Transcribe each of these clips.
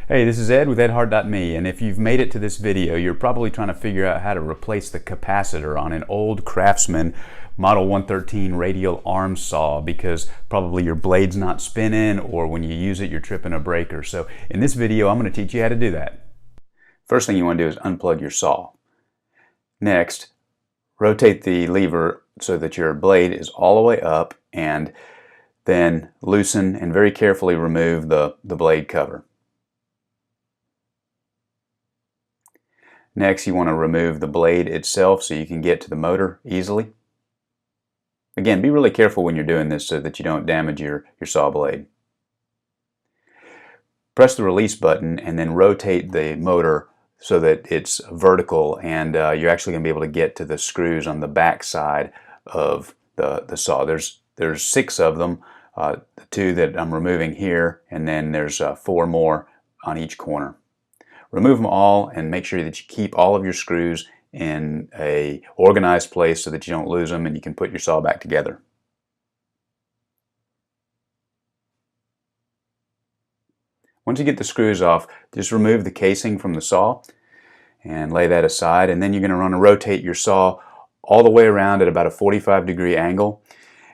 Hey, this is Ed with edhart.me, and if you've made it to this video, you're probably trying to figure out how to replace the capacitor on an old Craftsman Model 113 radial arm saw because probably your blade's not spinning, or when you use it you're tripping a breaker. So in this video I'm going to teach you how to do that. First thing you want to do is unplug your saw. Next, rotate the lever so that your blade is all the way up, and then loosen and very carefully remove the blade cover. Next, you want to remove the blade itself so you can get to the motor easily. Again, be really careful when you're doing this so that you don't damage your saw blade. Press the release button and then rotate the motor so that it's vertical, and you're actually going to be able to get to the screws on the back side of the saw. There's 6 of them, the 2 that I'm removing here, and then there's 4 more on each corner. Remove them all and make sure that you keep all of your screws in a organized place so that you don't lose them, and you can put your saw back together. Once you get the screws off, just remove the casing from the saw and lay that aside, and then you're going to rotate your saw all the way around at about a 45-degree angle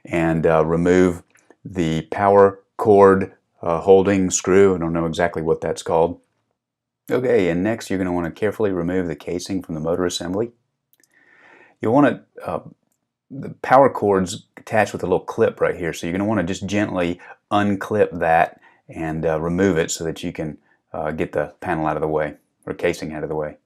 and remove the power cord holding screw. I don't know exactly what that's called. Okay, and next you're going to want to carefully remove the casing from the motor assembly. You'll want to, the power cord's attached with a little clip right here, so you're going to want to just gently unclip that and remove it so that you can get the panel out of the way, or casing out of the way.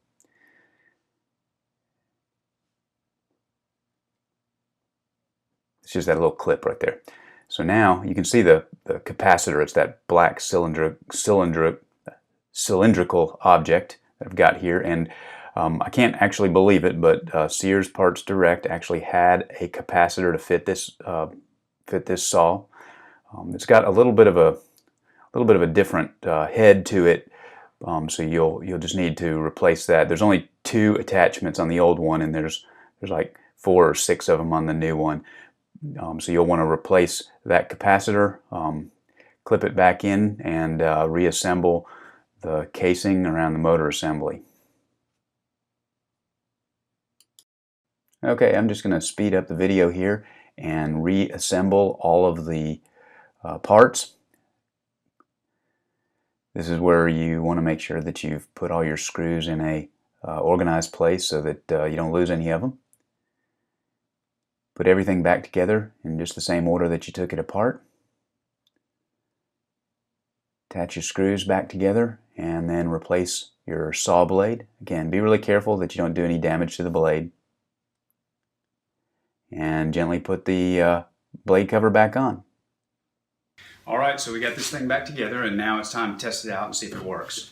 It's just that little clip right there. So now you can see the capacitor. It's that black cylindrical object that I've got here, and I can't actually believe it, but Sears Parts Direct actually had a capacitor to fit this saw. It's got a little bit of a different head to it, so you'll just need to replace that. There's only 2 attachments on the old one, and there's like 4 or 6 of them on the new one. So you'll want to replace that capacitor, clip it back in, and reassemble the casing around the motor assembly. Okay, I'm just going to speed up the video here and reassemble all of the parts. This is where you want to make sure that you've put all your screws in a organized place so that you don't lose any of them. Put everything back together in just the same order that you took it apart. Attach your screws back together and then replace your saw blade. Again, be really careful that you don't do any damage to the blade. And gently put the blade cover back on. Alright, so we got this thing back together, and now it's time to test it out and see if it works.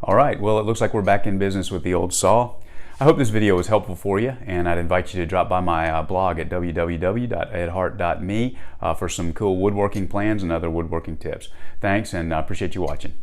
Alright, well, it looks like we're back in business with the old saw. I hope this video was helpful for you, and I'd invite you to drop by my blog at www.edhart.me for some cool woodworking plans and other woodworking tips. Thanks, and I appreciate you watching.